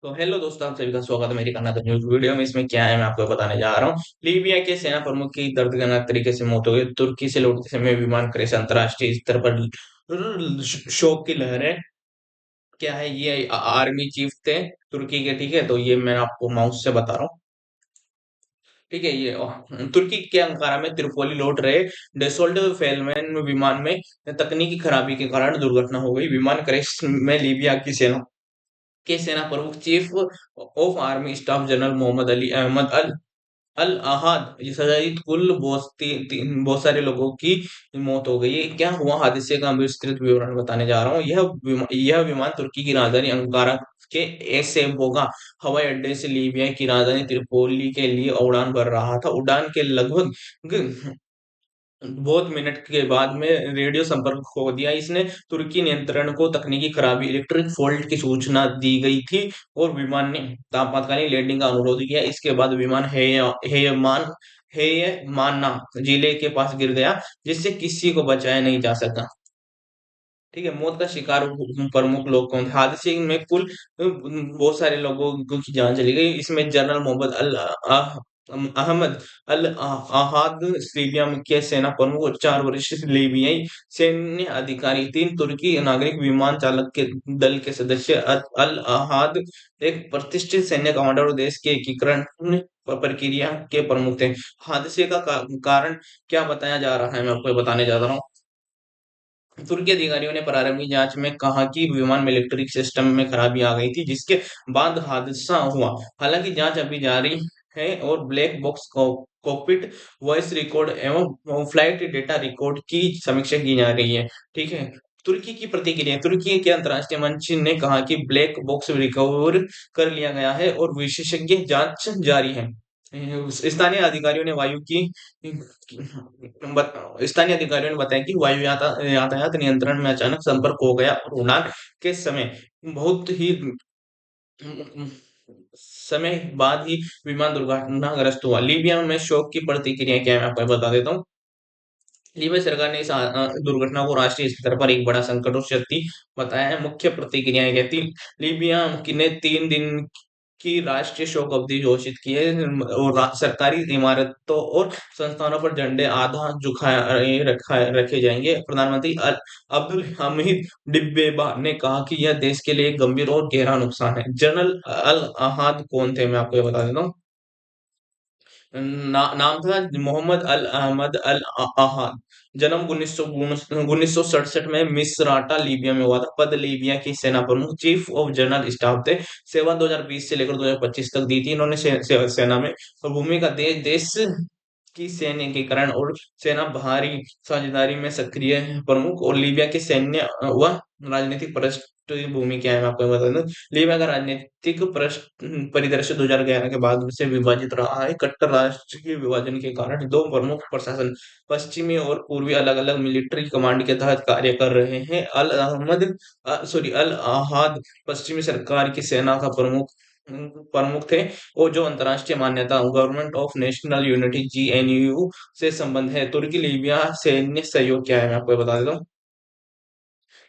तो हेलो दोस्तों, आप सभी का स्वागत है मेरी कर्नाटक न्यूज वीडियो में। इसमें क्या है मैं आपको बताने जा रहा हूँ। लीबिया के सेना प्रमुख की दर्दनाक तरीके से मौत हो गई। तुर्की से लौटते समय विमान क्रैश, अंतर्राष्ट्रीय स्तर पर शोक की लहर है। क्या है ये? आर्मी चीफ थे तुर्की के, ठीक है। तो ये मैं आपको माउस से बता रहा हूँ, ठीक है। ये तुर्की के अंकारा में त्रिपोली लौट रहे डेसोल्ट फेलमैन विमान में तकनीकी खराबी के कारण दुर्घटना हो गई। विमान क्रैश में लीबिया की सेना के सेना प्रमुख chief of army staff general Mohammed Ali Ahmed Al Al Ahad सहित कुल बहुत सारे लोगों की मौत हो गई है। क्या हुआ हादसे का विस्तृत विवरण बताने जा रहा हूँ। यह विमान तुर्की की राजधानी अंकारा के एसेबोगा हवाई अड्डे से लीबिया की राजधानी त्रिपोली के लिए उड़ान भर रहा था। उड़ान के लगभग बहुत मिनट के बाद में रेडियो संपर्क खो दिया इसने। तुर्की नियंत्रण को तकनीकी खराबी, इलेक्ट्रिक फॉल्ट की सूचना दी गई थी और विमान ने आपातकालीन लैंडिंग का अनुरोध किया। इसके बाद विमान हेयमाना जिले के पास गिर गया, जिससे किसी को बचाया नहीं जा सका। ठीक है। मौत का शिकार प्रमुख लोग कौन थे? हादसे में कुल बहुत सारे लोगों की जान चली गई। इसमें जनरल मोहम्मद अहमद अल अहाद लीबिया के सेना प्रमुख और 4 वरिष्ठ लीबियाई सैन्य अधिकारी, 3 तुर्की नागरिक, विमान चालक के दल के सदस्य। अल अहाद एक प्रतिष्ठित सैन्य कमांडर और देश के एकीकरण प्रक्रिया के प्रमुख थे। हादसे का कारण क्या बताया जा रहा है, मैं आपको बताने जा रहा हूँ। तुर्की अधिकारियों ने प्रारंभिक जांच में कहा कि विमान में इलेक्ट्रिक सिस्टम में खराबी आ गई थी, जिसके बाद हादसा हुआ। हालांकि जांच अभी जारी है और black box cockpit voice record एवं फ्लाइट डेटा रिकॉर्ड की समीक्षा की जा रही है। ठीक है। तुर्की की प्रतिक्रिया। तुर्की के अंतर्राष्ट्रीय मंच ने कहा कि ब्लैक बॉक्स रिकवर कर लिया गया है और विशेषज्ञ जांच जारी है। स्थानीय अधिकारियों ने वायु की स्थानीय अधिकारियों ने बताया कि वायु यातायात नियंत्रण में अचानक संपर्क हो गया और उड़ान के समय बहुत ही समय बाद ही विमान दुर्घटनाग्रस्त हुआ। लीबिया में शोक की प्रतिक्रिया क्या है, मैं आपको बता देता हूँ। लीबिया सरकार ने इस दुर्घटना को राष्ट्रीय स्तर पर एक बड़ा संकट और क्षति बताया है। मुख्य प्रतिक्रियाएं कहती, लीबिया ने 3 दिन की राष्ट्रीय शोक अवधि घोषित की है और सरकारी इमारतों और संस्थानों पर झंडे आधा झुकाए रखे जाएंगे। प्रधानमंत्री अब्दुल हमीद डिब्बेबा ने कहा कि यह देश के लिए एक गंभीर और गहरा नुकसान है। जनरल अल अहाद कौन थे, मैं आपको ये बता देता हूँ। नाम था मोहम्मद अल अहमद अल अहाद। जन्म 1967 में मिसराटा लीबिया में हुआ था। पद लीबिया की सेना प्रमुख, चीफ ऑफ जनरल स्टाफ थे। सेवा 2020 से लेकर 2025 तक दी थी इन्होंने सेना में। और भूमिका देश की सैन्यीकरण और सेना बाहरी साझेदारी में सक्रिय प्रमुख और लीबिया के सैन्य व राजनीतिक पृष्ठभूमि क्या है, मैं आपको बता दूं। लीबिया का राजनीतिक परिदृश्य 2011 के बाद से विभाजित रहा है। कट्टर राष्ट्र के विभाजन के कारण 2 प्रमुख प्रशासन, पश्चिमी और पूर्वी, अलग अलग मिलिट्री कमांड के तहत कार्य कर रहे हैं। अल अहाद पश्चिमी सरकार की सेना का प्रमुख थे और जो अंतर्राष्ट्रीय मान्यता government of national unity GNU से संबंध है। तुर्की लीबिया सैन्य सहयोग क्या है, मैं आपको बता देता हूँ।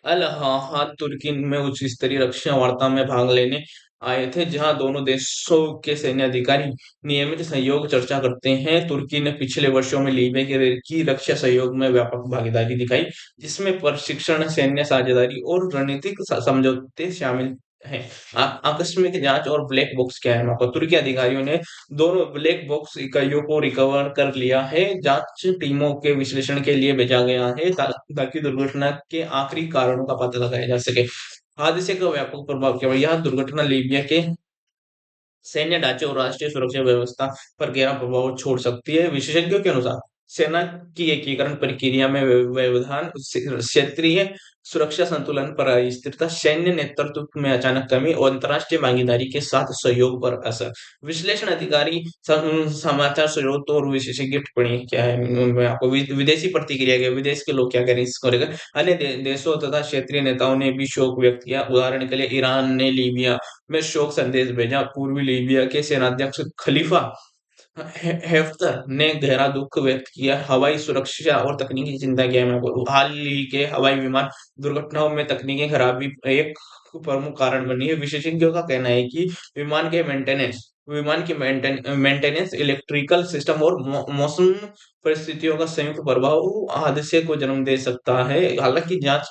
अल हाद तुर्की में उच्च स्तरीय रक्षा वार्ता में भाग लेने आए थे, जहां दोनों देशों के सैन्य अधिकारी नियमित सहयोग चर्चा करते हैं। तुर्की ने पिछले वर्षों में लीबिया की रक्षा सहयोग में व्यापक भागीदारी दिखाई, जिसमें प्रशिक्षण, सैन्य साझेदारी और रणनीतिक समझौते शामिल हैं। आकस्मिक जांच और ब्लैक बॉक्स क्या है, आपको तुर्की अधिकारियों ने दोनों ब्लैक बॉक्स इकाइयों को रिकवर कर लिया है। जांच टीमों के विश्लेषण के लिए भेजा गया है ताकि दुर्घटना के आखिरी कारणों का पता लगाया जा सके। हादसे का व्यापक प्रभाव क्या हुआ? यह दुर्घटना लीबिया के सैन्य ढांचे और राष्ट्रीय सुरक्षा व्यवस्था पर गहरा प्रभाव छोड़ सकती है। विशेषज्ञों के अनुसार सेना की एकीकरण प्रक्रिया में व्यवधान, क्षेत्रीय सुरक्षा संतुलन पर अस्थिरता, सैन्य नेतृत्व में अचानक कमी और अंतर्राष्ट्रीय भागीदारी के साथ सहयोग पर असर। विश्लेषण अधिकारी, समाचार स्रोत और विशेषज्ञ टिप्पणी क्या है, मैं आपको विदेशी प्रतिक्रिया क्या, विदेश के लोग क्या कह रहे हैं इसको लेकर। अन्य देशों तथा क्षेत्रीय नेताओं ने भी शोक व्यक्त किया। उदाहरण के लिए ईरान ने लीबिया में शोक संदेश भेजा। पूर्वी लीबिया के सेनाध्यक्ष खलीफा हेफ्तर ने गहरा दुख व्यक्त किया। हवाई सुरक्षा और तकनीकी चिंता किया है। मैं आपको हाल ही के हवाई विमान दुर्घटनाओं में तकनीकी खराबी एक प्रमुख कारण बनी है। विशेषज्ञों का कहना है कि विमान के मेंटेनेंस विमान की मेंटेनेंस, इलेक्ट्रिकल सिस्टम और मौसम परिस्थितियों का संयुक्त प्रभाव हादसे को जन्म दे सकता है। हालांकि जांच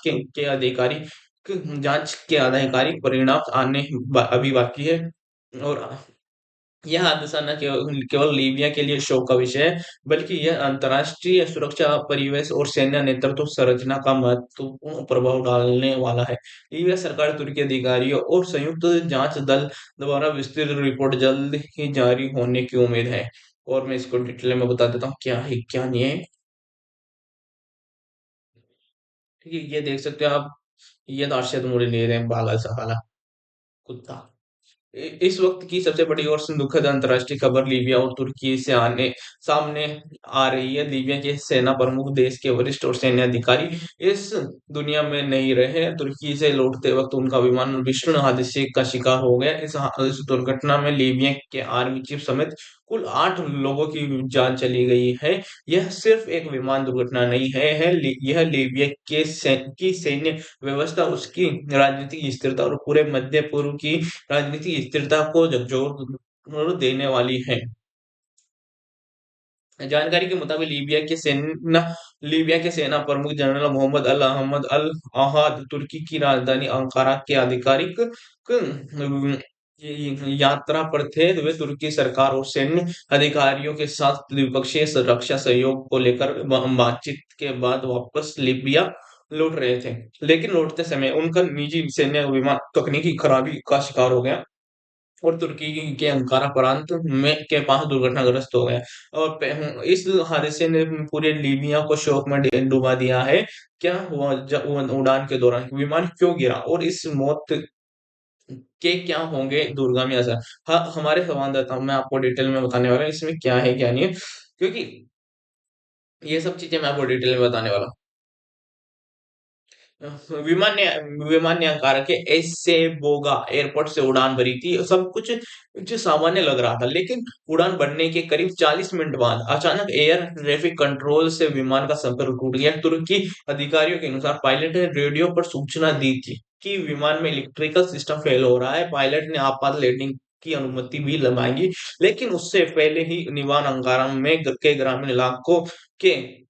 के आधिकारिक परिणाम आने अभी बाकी है। और यह हादसा न केवल केवल लीबिया के लिए शोक का विषय है, बल्कि यह अंतर्राष्ट्रीय सुरक्षा, परिवेश और सैन्य नेतृत्व संरचना का महत्वपूर्ण प्रभाव डालने वाला है। लीबिया सरकार, तुर्की अधिकारियों और संयुक्त जांच दल द्वारा विस्तृत रिपोर्ट जल्द ही जारी होने की उम्मीद है। और मैं इसको डिटेल में बता देता हूँ क्या है क्या नहीं है। ठीक है, ये देख सकते हो आप। ये तो अरशद मुड़ी ले रहे हैं, बाला सा काला कुत्ता। इस वक्त की सबसे बड़ी और दुखद अंतर्राष्ट्रीय खबर लीबिया और तुर्की से आने सामने आ रही है। लीबिया के सेना प्रमुख, देश के वरिष्ठ और सैन्य अधिकारी इस दुनिया में नहीं रहे। तुर्की से लौटते वक्त उनका विमान भीषण हादसे का शिकार हो गया। इस दुर्घटना में लीबिया के आर्मी चीफ समेत कुल 8 लोगों की जान चली गई है। यह सिर्फ एक विमान दुर्घटना नहीं यह लीबिया की सैन्य व्यवस्था, उसकी राजनीतिक स्थिरता और पूरे मध्य पूर्व की राजनीतिक स्थिरता को झकझोर देने वाली है। जानकारी के मुताबिक लीबिया के सेना प्रमुख जनरल मोहम्मद अल अहमद अल अहाद तुर्की की राजधानी अंकारा के आधिकारिक यात्रा पर थे। वे तुर्की सरकार और सैन्य अधिकारियों के साथ द्विपक्षीय रक्षा सहयोग को लेकर बातचीत के बाद वापस लीबिया लौट रहे थे। लेकिन लौटते समय उनका निजी सैन्य विमान तकनीकी खराबी का शिकार हो गया और तुर्की के अंकारा प्रांत में के पास दुर्घटनाग्रस्त हो गया। और इस हादसे ने पूरे लीबिया को शोक में डुबा दिया है। क्या हुआ उड़ान के दौरान विमान क्यों गिरा और इस मौत के क्या होंगे दूरगामी असर। हाँ, हमारे संवाददाता मैं आपको डिटेल में बताने वाला हूँ इसमें क्या है क्या नहीं है, क्योंकि ये सब चीजें मैं आपको डिटेल में बताने वाला हूँ। विमान ने अंकारा के एसेबोगा एयरपोर्ट से उड़ान भरी थी। सब कुछ जो सामान्य लग रहा था, लेकिन उड़ान भरने के करीब 40 मिनट बाद अचानक एयर ट्रैफिक कंट्रोल से विमान का संपर्क टूट गया। तुर्की अधिकारियों के अनुसार पायलट ने रेडियो पर सूचना दी थी कि विमान में इलेक्ट्रिकल सिस्टम फेल हो रहा है। पायलट ने आपात लैंडिंग की अनुमति भी मांगी, लेकिन उससे पहले ही विमान अंकारा में के ग्रामीण इलाकों के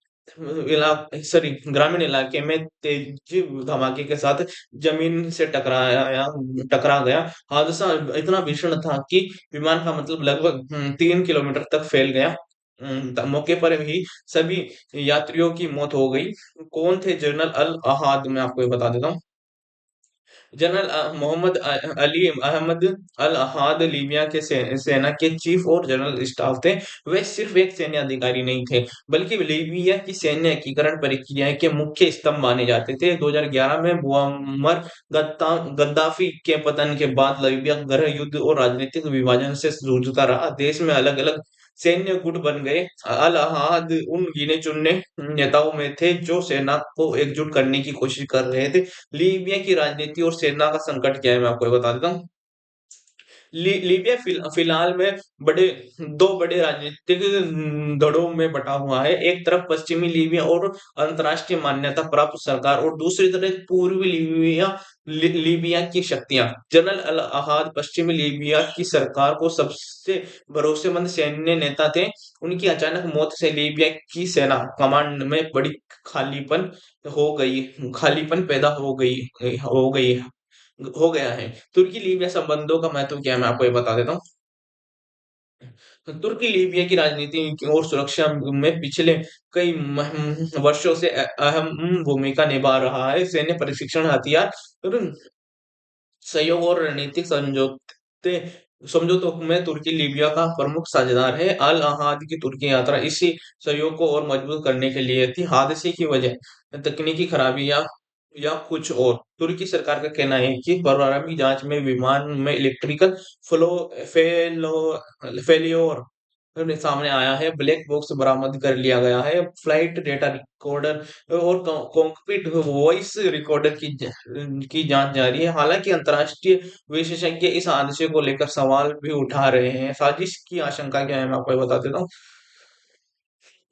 सॉरी ग्रामीण इलाके में तेज धमाके के साथ जमीन से टकरा गया। हादसा इतना भीषण था कि विमान का मतलब लगभग 3 किलोमीटर तक फैल गया। मौके पर ही सभी यात्रियों की मौत हो गई। कौन थे जनरल अल अहाद, मैं आपको ये बता देता हूँ। जनरल मोहम्मद अली अहमद अल अहाद लीबिया के सेना के चीफ और जनरल स्टाफ थे। वे सिर्फ एक सैन्य अधिकारी नहीं थे, बल्कि लीबिया की सैन्य एकीकरण प्रक्रिया के मुख्य स्तंभ माने जाते थे। 2011 में मुअम्मर गद्दाफी के पतन के बाद लीबिया गृह युद्ध और राजनीतिक विभाजन से जूझता रहा। देश में अलग अलग सैन्य गुट बन गए। अल अहाद उन गिने चुने नेताओं में थे जो सेना को एकजुट करने की कोशिश कर रहे थे। लीबिया की राजनीति और सेना का संकट क्या है, मैं आपको ये बता देता हूँ। लीबिया फिलहाल में बड़े दो बड़े राजनीतिक धड़ों में बटा हुआ है। एक तरफ पश्चिमी लीबिया और अंतर्राष्ट्रीय मान्यता प्राप्त सरकार, और दूसरी तरफ पूर्वी लीबिया की शक्तियां। जनरल अल अहाद पश्चिमी लीबिया की सरकार को सबसे भरोसेमंद सैन्य नेता थे। उनकी अचानक मौत से लीबिया की सेना कमांड में बड़ी खालीपन खालीपन पैदा हो गया है। तुर्की लीबिया संबंधों का महत्व क्या है, मैं आपको ये बता देता हूँ। तुर्की लीबिया की राजनीति और सुरक्षा में पिछले कई वर्षों से अहम भूमिका निभा रहा है। सैन्य प्रशिक्षण, हथियार और सहयोग और रणनीतिक समझौतों में तुर्की लीबिया का प्रमुख साझेदार है। अल अहाद की तुर्की यात्रा इसी सहयोग को और मजबूत करने के लिए थी। हादसे की वजह तकनीकी खराबी या कुछ और। तुर्की सरकार का कहना है कि प्रारंभिक जांच में विमान में इलेक्ट्रिकल फ्लो फेलो फेलियोर सामने आया है। ब्लैक बॉक्स बरामद कर लिया गया है। फ्लाइट डेटा रिकॉर्डर और कॉकपिट वॉइस रिकॉर्डर की जांच जारी है। हालांकि अंतर्राष्ट्रीय विशेषज्ञ इस हादसे को लेकर सवाल भी उठा रहे हैं। साजिश की आशंका क्या है, मैं आपको बता देता हूँ।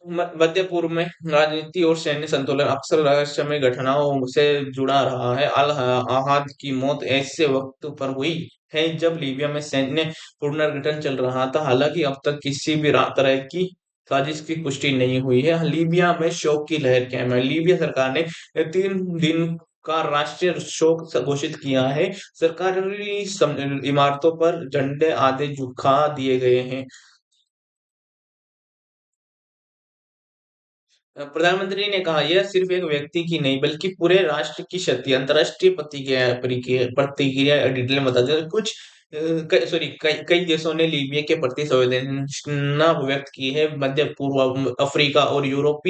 मध्य पूर्व में राजनीति और सैन्य संतुलन अक्सर रहस्यमय घटनाओं से जुड़ा रहा है। अल अहाद की मौत ऐसे वक्त पर हुई है जब लीबिया में सैन्य पुनर्गठन चल रहा था। हालांकि अब तक किसी भी तरह की साजिश की पुष्टि नहीं हुई है। लीबिया में शोक की लहर कायम है। लीबिया सरकार ने 3 दिन का राष्ट्रीय शोक घोषित किया है। सरकारी इमारतों पर झंडे आधे झुका दिए गए हैं। प्रधानमंत्री ने कहा यह सिर्फ एक व्यक्ति की नहीं बल्कि पूरे राष्ट्र की क्षति। अंतर्राष्ट्रीय प्रतिक्रिया डिटेल में बताते हैं कुछ। सॉरी, कई कई देशों ने लीबिया के प्रति संवेदना व्यक्त की है। मध्य पूर्व अफ्रीका और यूरोप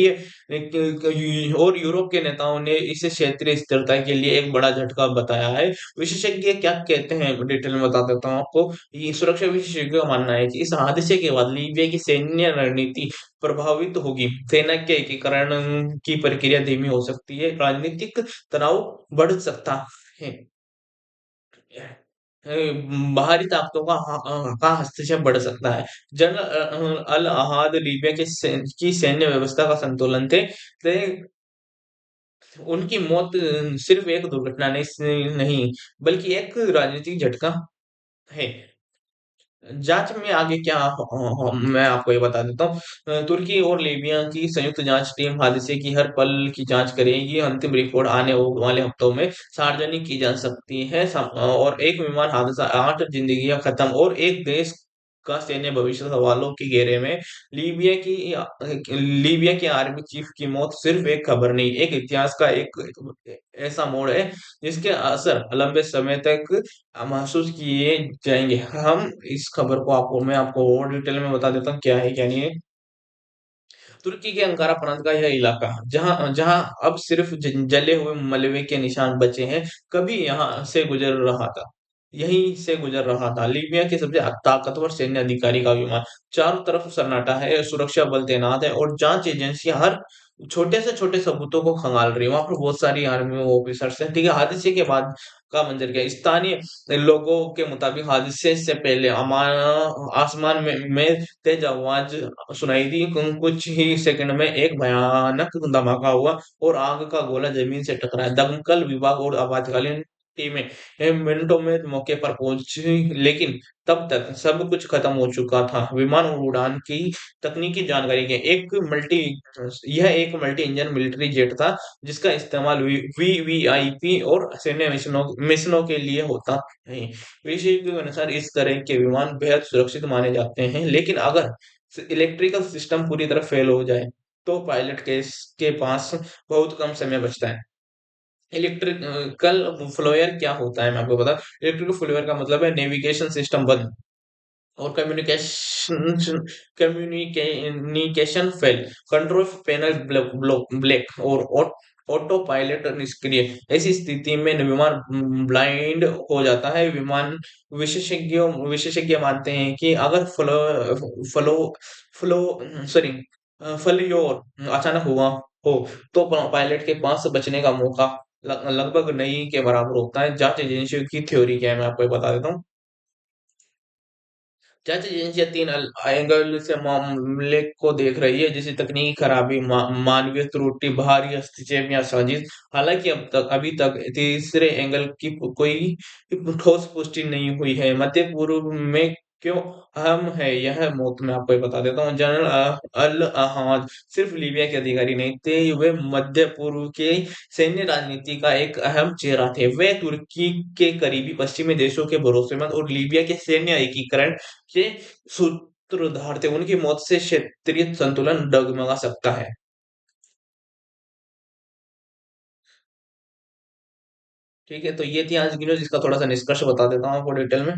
के नेताओं ने इसे क्षेत्रीय स्थिरता के लिए एक बड़ा झटका बताया है। विशेषज्ञ क्या कहते हैं डिटेल में बता देता हूँ आपको। ये सुरक्षा विशेषज्ञों का मानना है कि इस हादसे के बाद लीबिया की सैन्य रणनीति प्रभावित होगी। सेना के एकीकरण की प्रक्रिया धीमी हो सकती है। राजनीतिक तनाव बढ़ सकता है। बाहरी ताकतों का हस्तक्षेप बढ़ सकता है। जनरल अल अहाद लीबिया की सैन्य व्यवस्था का संतुलन थे। उनकी मौत सिर्फ एक दुर्घटना नहीं बल्कि एक राजनीतिक झटका है। जांच में आगे क्या मैं आपको ये बता देता हूँ। तुर्की और लीबिया की संयुक्त जांच टीम हादसे की हर पल की जांच करेगी। अंतिम रिपोर्ट आने वाले हफ्तों में सार्वजनिक की जा सकती है। और एक विमान हादसा 8 जिंदगियां खत्म और एक देश का सैन्य भविष्य सवालों के घेरे में। लीबिया की लीबिया के आर्मी चीफ की मौत सिर्फ एक खबर नहीं, एक इतिहास का एक ऐसा मोड़ है जिसके असर लंबे समय तक महसूस किए जाएंगे। हम इस खबर को आपको मैं आपको और डिटेल में बता देता हूँ क्या है क्या नहीं है। तुर्की के अंकारा प्रांत का यह इलाका जहां जहां अब सिर्फ जले हुए मलबे के निशान बचे हैं, कभी यहाँ से गुजर रहा था। यहीं से गुजर रहा था लीबिया के सबसे ताकतवर सैन्य अधिकारी का विमान। चारों तरफ सन्नाटा है, सुरक्षा बल तैनात है और जांच एजेंसियां हर छोटे से छोटे सबूतों को खंगाल रही है। वहां पर बहुत सारी आर्मी ऑफिसर्स हैं। ठीक है, हादसे के बाद का मंजर क्या है? स्थानीय लोगों के मुताबिक हादसे से पहले आसमान में तेज आवाज सुनाई दी। कुछ ही सेकंड में एक भयानक धमाका हुआ और आग का गोला जमीन से टकराया। दमकल विभाग और आपातकालीन टीमें मिनटों में मौके पर पहुंची, लेकिन तब तक सब कुछ खत्म हो चुका था। विमान और उड़ान की तकनीकी जानकारी के एक मल्टी इंजन मिलिट्री जेट था जिसका इस्तेमाल वीवीआईपी और सैन्य मिशनों के लिए होता है। विशेषज्ञों के अनुसार इस तरह के विमान बेहद सुरक्षित माने जाते हैं, लेकिन अगर इलेक्ट्रिकल सिस्टम पूरी तरह फेल हो जाए तो पायलट के पास बहुत कम समय बचता है। इलेक्ट्रिकल फ्लोयर क्या होता है मैं आपको बता। इलेक्ट्रिकल फ्लोयर का मतलब है नेविगेशन सिस्टम बंद और communication fail, control panel black और ऑटो पायलट निष्क्रिय। ऐसी स्थिति में विमान ब्लाइंड हो जाता है। विमान विशेषज्ञ मानते हैं कि अगर फ्लो फ्लो सॉरी फेल्योर अचानक हुआ हो तो पायलट के पास बचने का मौका लगभग नहीं के बराबर होता है। जांच एजेंसियों की थ्योरी क्या है मैं आपको ये बता देता हूँ। जांच एजेंसियां 3 एंगल से मामले को देख रही है, जैसे तकनीकी खराबी, मानवीय त्रुटि, बाहरी हस्तक्षेप या साजिश। हालांकि अभी तक तीसरे एंगल की कोई ठोस पुष्टि नहीं हुई है। मध्य पूर्व में क्यों अहम है यह मौत, मैं आपको ये बता देता हूँ। जनरल अल अहमद सिर्फ लीबिया के अधिकारी नहीं थे, वे मध्य पूर्व के सैन्य राजनीति का एक अहम चेहरा थे। वे तुर्की के करीबी पश्चिमी देशों के भरोसेमंद और लीबिया के सैन्य एकीकरण के सूत्रधार थे। उनकी मौत से क्षेत्रीय संतुलन डगमगा सकता है। ठीक है, तो ये थी आज की न्यूज़, इसका थोड़ा सा निष्कर्ष बता देता हूँ आपको डिटेल में।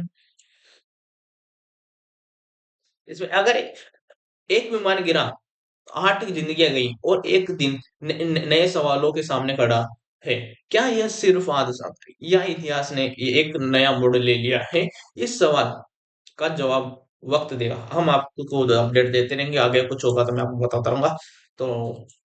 इसमें अगर एक विमान गिरा, 8 जिंदगियां गई और एक दिन नए सवालों के सामने खड़ा है। क्या यह सिर्फ हादसा था या इतिहास ने एक नया मोड़ ले लिया है? इस सवाल का जवाब वक्त देगा, हम आपको को अपडेट देते रहेंगे, आगे कुछ होगा तो मैं आपको बताता रहूंगा। तो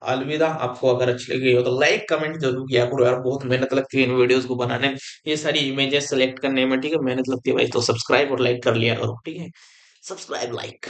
अलविदा। आपको अगर अच्छी लगी हो तो लाइक कमेंट जरूर किया करो यार, बहुत मेहनत लगती है इन वीडियोस को बनाने में, ये सारी इमेजेस सेलेक्ट करने में, ठीक है, मेहनत लगती है भाई, तो सब्सक्राइब और लाइक कर लिया करो, ठीक है, सब्सक्राइब लाइक।